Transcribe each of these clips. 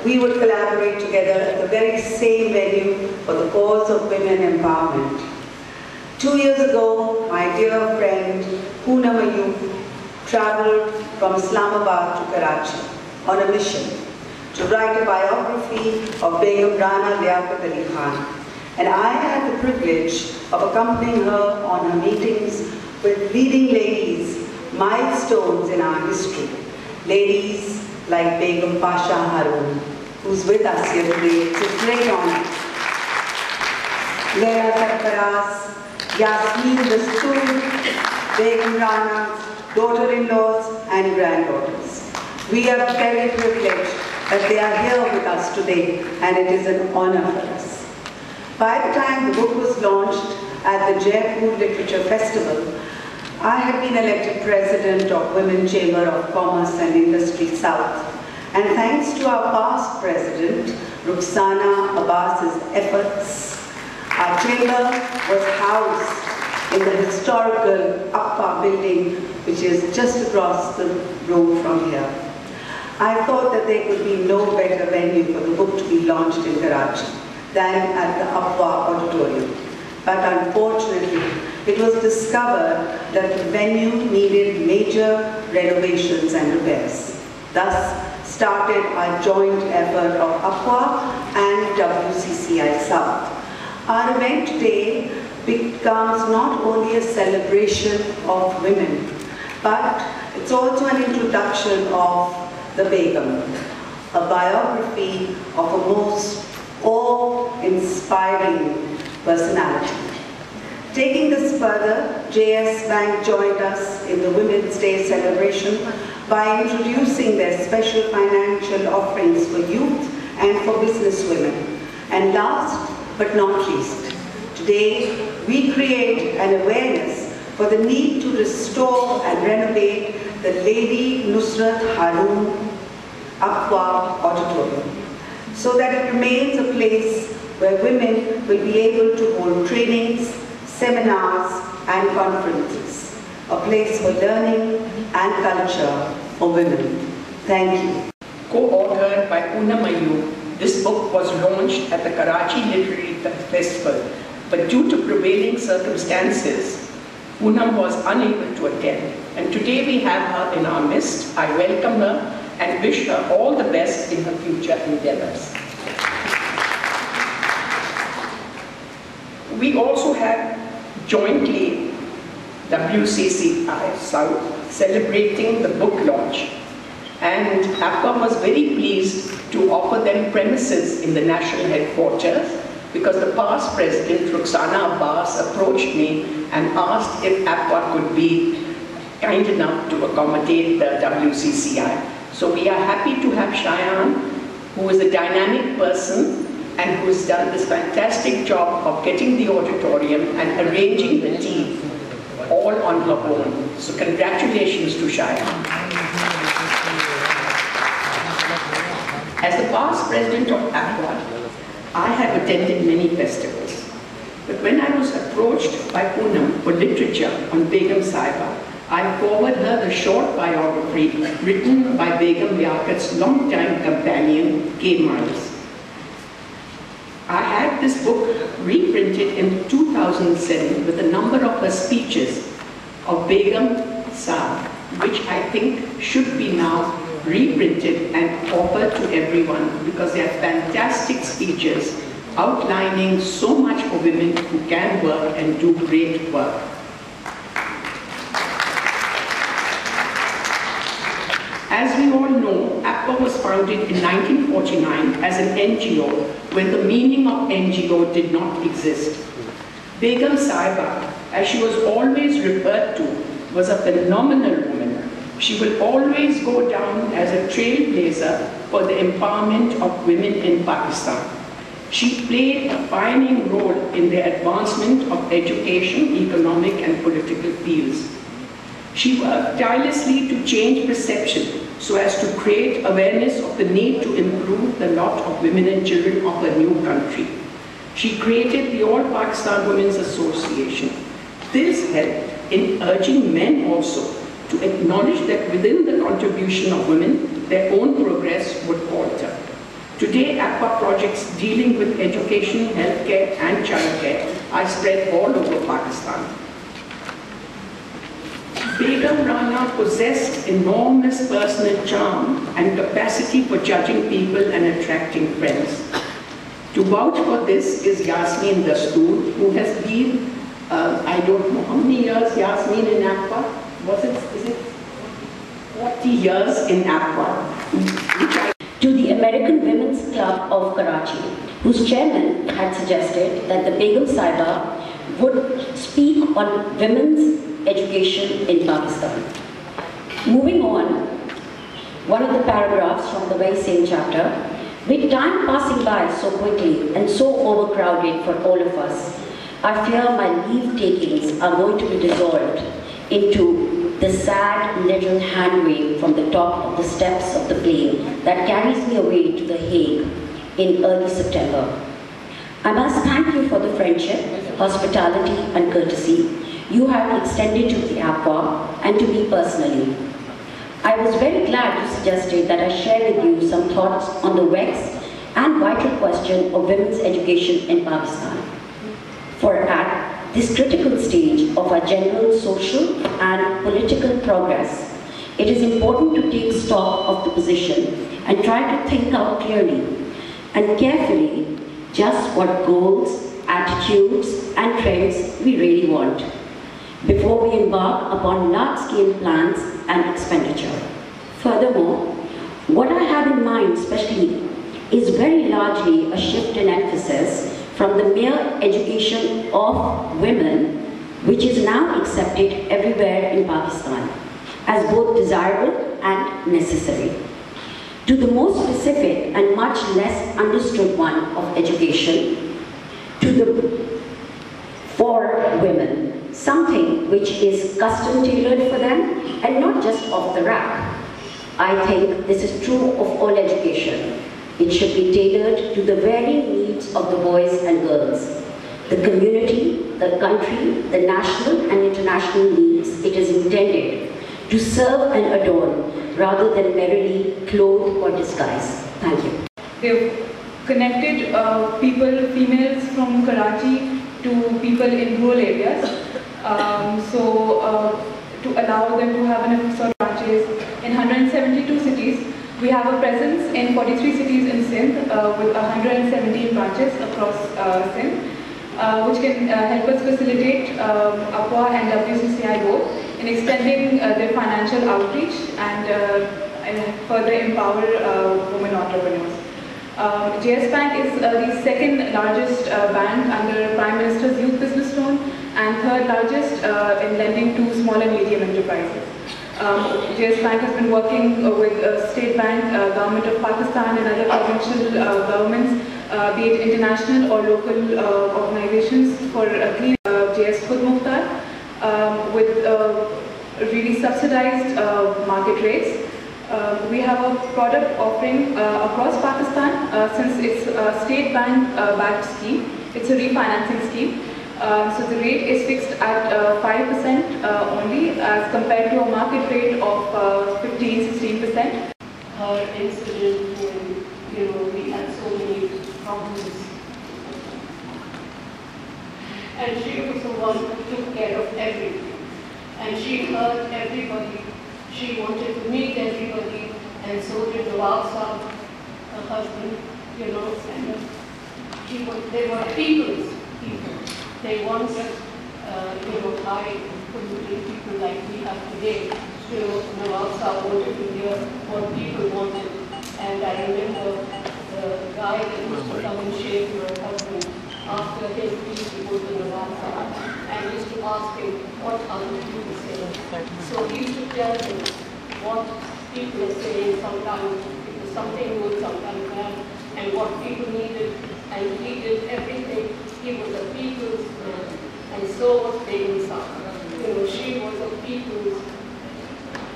we would collaborate together at the very same venue for the cause of women empowerment. 2 years ago, my dear friend Poonam Ayub traveled from Islamabad to Karachi on a mission to write a biography of Begum Rana Liaquat, and I had the privilege of accompanying her on her meetings with leading ladies, milestones in our history. Ladies like Begum Pasha Harun, who's with us here today. It's a great honor. Leila Sarfaraz, Yasmin Dastoor, Begum Rana's daughter-in-laws and granddaughters. We are very privileged that they are here with us today, and it is an honor for us. By the time the book was launched at the Jaipur Literature Festival, I had been elected President of Women Chamber of Commerce and Industry South. And thanks to our past President, Rukhsana Abbas's efforts, our chamber was housed in the historical APWA building, which is just across the road from here. I thought that there could be no better venue for the book to be launched in Karachi than at the APWA Auditorium. But unfortunately, it was discovered that the venue needed major renovations and repairs. Thus started our joint effort of APWA and WCCI South. Our event today becomes not only a celebration of women, but it's also an introduction of the Begum, a biography of a most awe-inspiring personality. Taking this further, JS Bank joined us in the Women's Day celebration by introducing their special financial offerings for youth and for businesswomen. And last but not least, today we create an awareness for the need to restore and renovate the Lady Nusrat Harun APWA Auditorium, so that it remains a place where women will be able to hold trainings, seminars and conferences, a place for learning and culture for women. Thank you. Co-authored by Poonam Ayub, this book was launched at the Karachi Literary Festival, but due to prevailing circumstances, Poonam was unable to attend. And today we have her in our midst. I welcome her and wish her all the best in her future endeavors. We also have jointly WCCI South celebrating the book launch, and APWA was very pleased to offer them premises in the national headquarters because the past president, Rukhsana Abbas, approached me and asked if APWA could be kind enough to accommodate the WCCI. So we are happy to have Shaiyanne, who is a dynamic person and who has done this fantastic job of getting the auditorium and arranging the team all on her own. So congratulations to Shaiyanne. As the past president of APWA, I have attended many festivals. But when I was approached by Poonam for literature on Begum Sahiba, I forwarded her the short biography written by Begum Liaquat's longtime companion, K. Miles. I had this book reprinted in 2007 with a number of her speeches of Begum Sahiba, which I think should be now reprinted and offered to everyone because they are fantastic speeches outlining so much for women who can work and do great work. As we all know, APWA was founded in 1949 as an NGO when the meaning of NGO did not exist. Begum Sahiba, as she was always referred to, was a phenomenal woman. She will always go down as a trailblazer for the empowerment of women in Pakistan. She played a pioneering role in the advancement of education, economic and political fields. She worked tirelessly to change perception so as to create awareness of the need to improve the lot of women and children of a new country. She created the All Pakistan Women's Association. This helped in urging men also to acknowledge that within the contribution of women, their own progress would falter. Today, APWA projects dealing with education, healthcare and childcare are spread all over Pakistan. Begum Rana possessed enormous personal charm and capacity for judging people and attracting friends. To vouch for this is Yasmin Dastoor, who has been, I don't know how many years Yasmin in APWA? Is it 40 years in APWA? To the American Women's Club of Karachi, whose chairman had suggested that the Begum Sahiba would speak on women's education in Pakistan. Moving on, one of the paragraphs from the very same chapter, with time passing by so quickly and so overcrowded for all of us, I fear my leave-takings are going to be dissolved into the sad little hand wave from the top of the steps of the plane that carries me away to The Hague in early September. I must thank you for the friendship, hospitality and courtesy you have extended to the APWA and to me personally. I was very glad you suggested that I share with you some thoughts on the vexed and vital question of women's education in Pakistan. For at this critical stage of our general social and political progress, it is important to take stock of the position and try to think out clearly and carefully just what goals, attitudes and trends we really want before we embark upon large-scale plans and expenditure. Furthermore, what I have in mind especially is very largely a shift in emphasis from the mere education of women, which is now accepted everywhere in Pakistan as both desirable and necessary, to the more specific and much less understood one of education, to the for women, something which is custom tailored for them and not just off the rack. I think this is true of all education. It should be tailored to the varying needs of the boys and girls, the community, the country, the national and international needs it is intended to serve and adorn rather than merely clothe or disguise. Thank you. They've connected people, females from Karachi to people in rural areas. To allow them to have an sort of branches in 172 cities. We have a presence in 43 cities in Sindh with 117 branches across Sindh, which can help us facilitate APWA and WCCI both in extending their financial outreach and further empower women entrepreneurs. JS Bank is the second largest bank under Prime Minister's Youth Business Loan and third largest in lending to small and medium enterprises. JS Bank has been working with State Bank, Government of Pakistan and other provincial governments, be it international or local organizations for clean JS Khud Mukhtar with really subsidized market rates. We have a product offering across Pakistan since it's a State Bank backed scheme. It's a refinancing scheme. So the rate is fixed at 5% only as compared to a market rate of 15–16%. Her incident when we had so many problems, and she was the one who took care of everything, and she heard everybody. She wanted to meet everybody, and so did Nawab Saab, her husband, and they were people's people. They once, I couldn't be people like we have today. Nawab Saab wanted to hear what people wanted. And I remember the guy that used to come and shave your husband after his speech, he would go to Nawab Saab and used to ask him what other people say. So he used to tell him what people are saying sometimes, because something good, sometimes bad, and what people needed, and he did everything. He was a people's man, and so was Begum Saab. She was a people's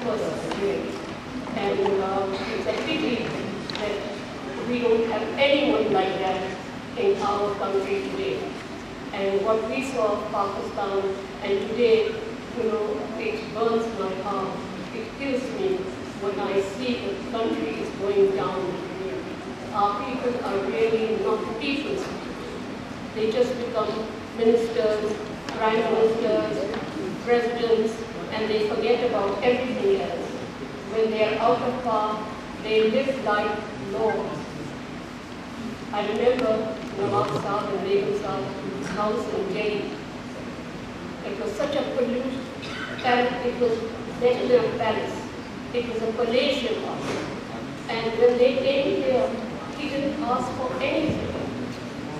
person, really. And it's a pity that we don't have anyone like that in our country today. And what we saw of Pakistan, and today, it burns my heart. It kills me when I see the country is going down. our people are really not people's people. They just become ministers, prime ministers, presidents, and they forget about everything else. When they are out of power, they live like lords. I remember Nawab Saab and Begum Saab's house in Delhi. It was such a polluted, it was better than a palace. It was a palatial house. And when they came here, he didn't ask for anything.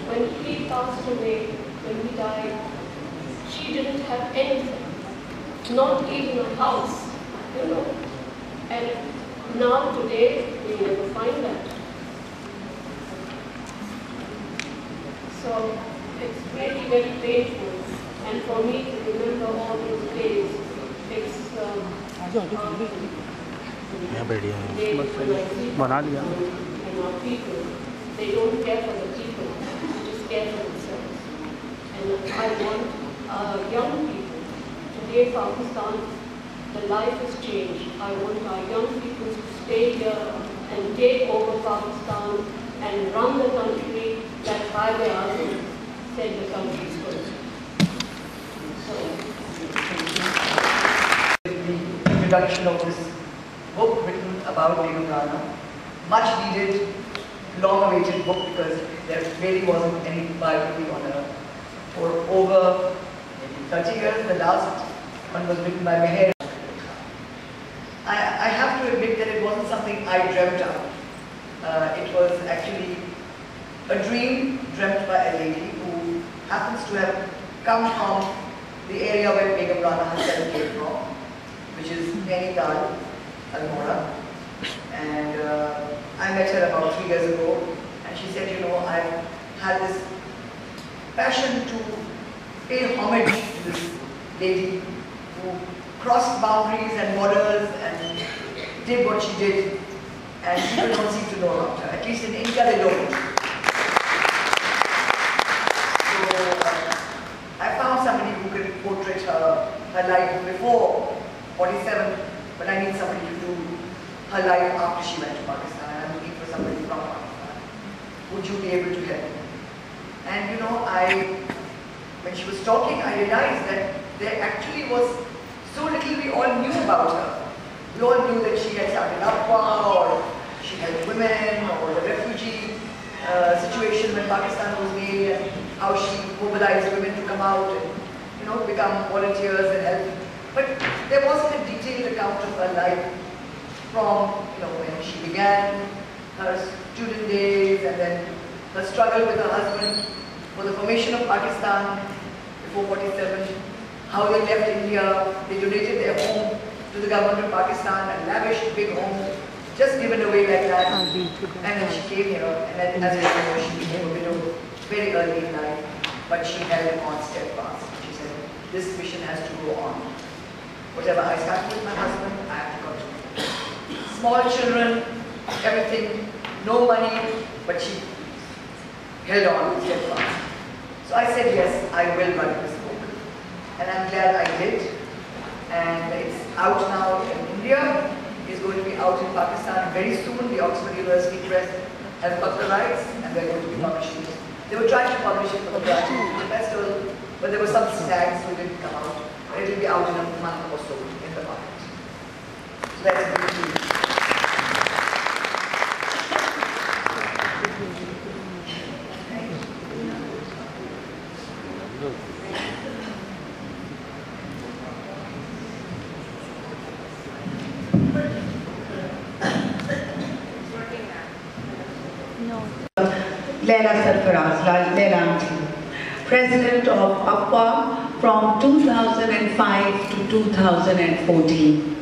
When he passed away, when he died, she didn't have anything. Not even a house, you know. And now today, we never find that. So it's really very painful. And for me to remember all those days, it's and our people, they don't care for the people, they just care for themselves. And I want young people. Today, Pakistan, the life has changed. I want our young people to stay here and take over Pakistan and run the country like IBA said the country is going. The introduction of this book written about Begum Rana, much needed, long awaited book, because there really wasn't any biography on her for over maybe 30 years. The last one was written by Meher. I have to admit that it wasn't something I dreamt of. It was actually a dream dreamt by a lady who happens to have come from the area where Begum Rana herself came from, which is Nainital, Almora. And I met her about 3 years ago, and she said, you know, I've had this passion to pay homage to this lady who crossed boundaries and borders and did what she did, and people don't seem to know about her. At least in India they don't. So I found somebody who could portrait her life before 47, but I need somebody to do her life after she went to Pakistan. I'm looking for somebody from Pakistan. Would you be able to help me? And you know, when she was talking, I realized that there actually was so little we all knew about her. We all knew that she had started APWA, or she helped women, or the refugee situation when Pakistan was made, and how she mobilized women to come out and, you know, become volunteers and help. But there wasn't a detailed account of her life from, you know, when she began her student days, and then her struggle with her husband for the formation of Pakistan before 47, how they left India, they donated their home to the government of Pakistan, a lavish big home, just given away like that. And then she came here, and then as I know, she became a widow very early in life, but she held on steadfast. She said, this mission has to go on. Whatever I started with my husband, I have to continue. Small children, everything, no money, but she held on steadfast. So I said, yes, I will write this book. And I'm glad I did. And it's out now in India. It's going to be out in Pakistan very soon. The Oxford University Press has got the rights, and they're going to be publishing it. They were trying to publish it for the Karachi Festival, but there were some snags, so it didn't come out. But it will be out in a month or so in the market. So that's a big deal. Leila Sarfaraz, Leila Auntie, President of APWA from 2005 to 2014.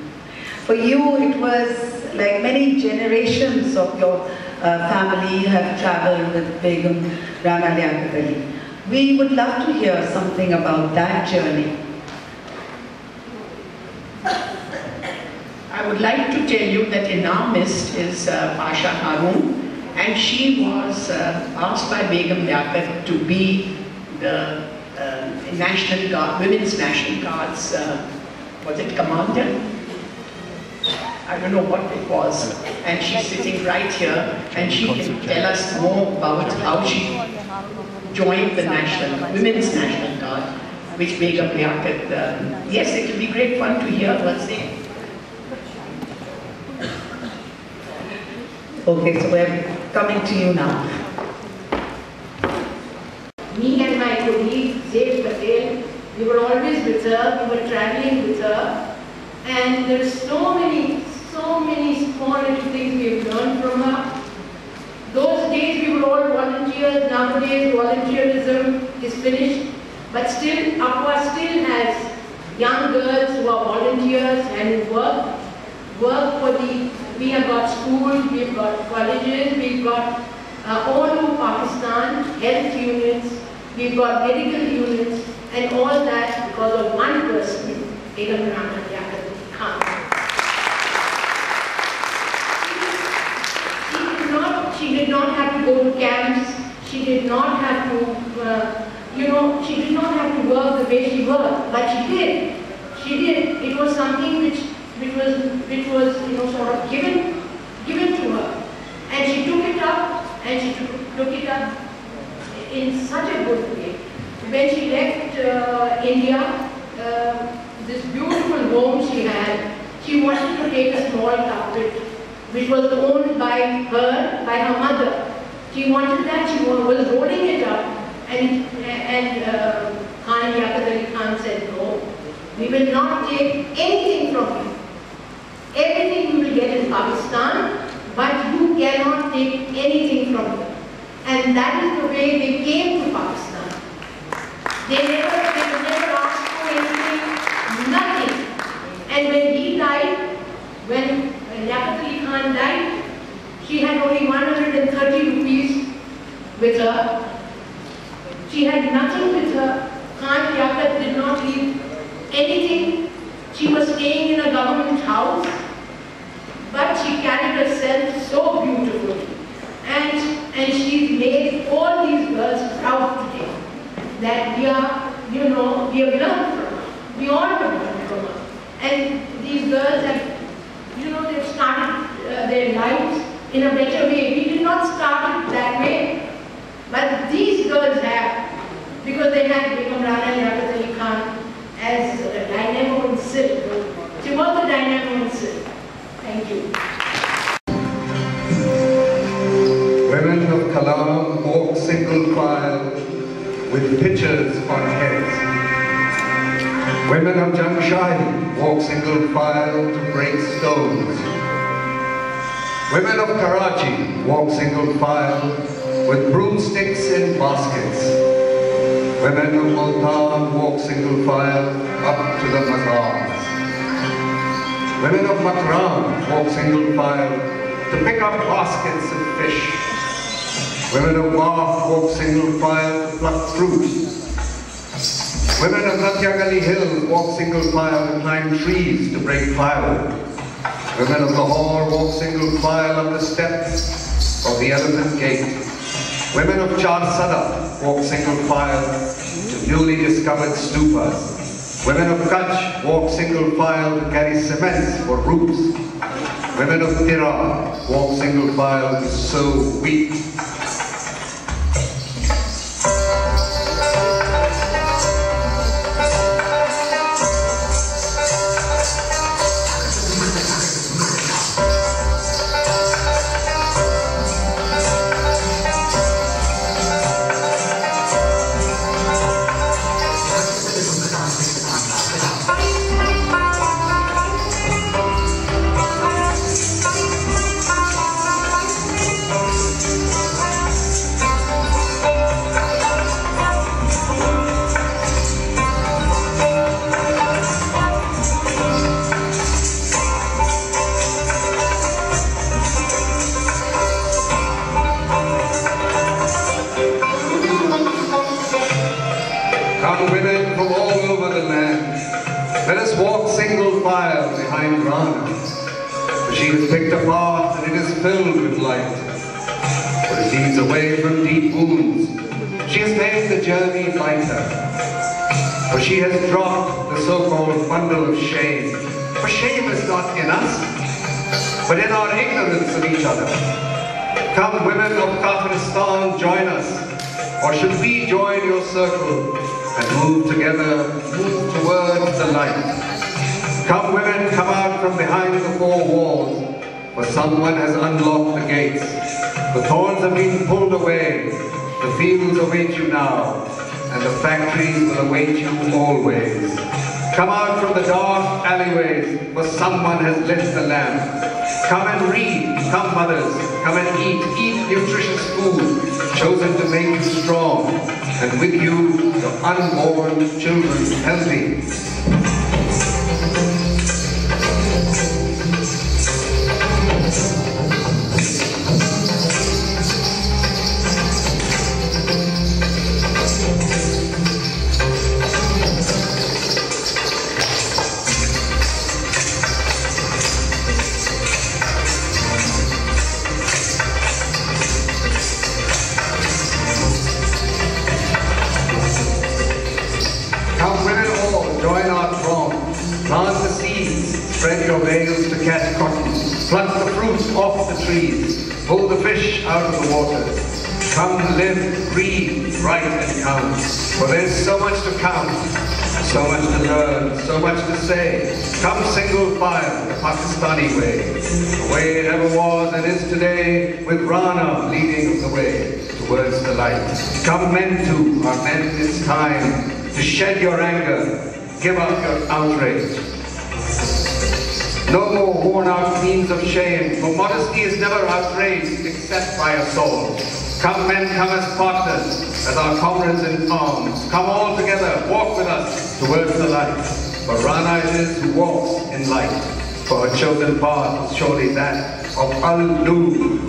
For you, it was like many generations of your family have traveled with Begum Rana Liaquat Ali. We would love to hear something about that journey. I would like to tell you that in our midst is Pasha Harun, and she was asked by Begum Liaquat to be the National Guard, Women's National Guard's, was it commander? I don't know what it was, and she's sitting right here, and she can tell us more about how she joined the Women's National Guard, which Begum Liaquat, yes, it will be great fun to hear her say. Okay, so we're coming to you now. Me and my colleague, Zaid Patel, we were always with her, we were traveling with her, and there's so many small little things we have learned from her. Those days we were all volunteers, nowadays volunteerism is finished, but still APWA still has young girls who are volunteers and who work for we have got schools, we've got colleges, we've got all over Pakistan, health units, we've got medical units, and all that because of one person, Begum Khan. She did not have to go to camps, she did not have to, she did not have to work the way she worked, but she did. She did. It was something which was sort of given to her, and she took it up, and she took it up in such a good way. When she left India, this beautiful home she had, she wanted to take a small carpet, which was owned by her mother. She wanted that. She was rolling it up, and Khan said, no, we will not take anything from you. Everything you will get in Pakistan, but you cannot take anything from them. And that is the way they came to Pakistan. They never asked for anything, nothing. And when he died, when Liaquat Khan died, she had only 130 rupees with her. She had nothing with her. Khan Liaquat did not leave anything. She was staying in a government house, but she carried herself so beautifully. And she's made all these girls proud today. That we have learned from her. We all have learned from her. And these girls have, they've started their lives in a better way. We did not start it that way, but these girls have, because they had Begum Liaquat Khan as a dynamo in silk. She was a dynamo in silk. Thank you. Women of Kalam walk single file with pitchers on heads. Women of Jamshid walk single file to break stones. Women of Karachi walk single file with broomsticks in baskets. Women of Multan walk single file up to the mazars. Women of Makran walk single file to pick up baskets of fish. Women of Waf walk single file to pluck fruit. Women of Natyagali Hill walk single file to climb trees to break firewood. Women of Lahore walk single file up the steps of the Elephant Gate. Women of Char Sada walk single file to newly discovered stupas. Women of Kutch walk single file to carry cements for roofs. Women of Tira walk single file to sow wheat. She is picked apart and it is filled with light. But it leads away from deep wounds. She has made the journey lighter. For she has dropped the so-called bundle of shame. For shame is not in us. but in our ignorance of each other. Come, women of Kafiristan, join us, or should we join your circle and move together, move towards the light? Come, women, come out from behind the four walls, for someone has unlocked the gates. The thorns have been pulled away, the fields await you now, and the factories will await you always. Come out from the dark alleyways, for someone has lit the lamp. Come and read, come mothers, come and eat nutritious food, chosen to make you strong, and with you, your unborn children healthy. Spread your veils to catch cotton, pluck the fruit off the trees, pull the fish out of the waters. Come live, breathe, write and count, for there's so much to count, so much to learn, so much to say. Come single file, the Pakistani way, the way it ever was and is today, with Rana leading the way towards the light. Come men too, our men, it's time to shed your anger, give up your outrage. No more worn-out means of shame, for modesty is never outraged except by assault. Come men, come as partners, as our comrades in arms. Come all together, walk with us towards the light. For Rana it is who walks in light, for her chosen path is surely that of Al-Nur.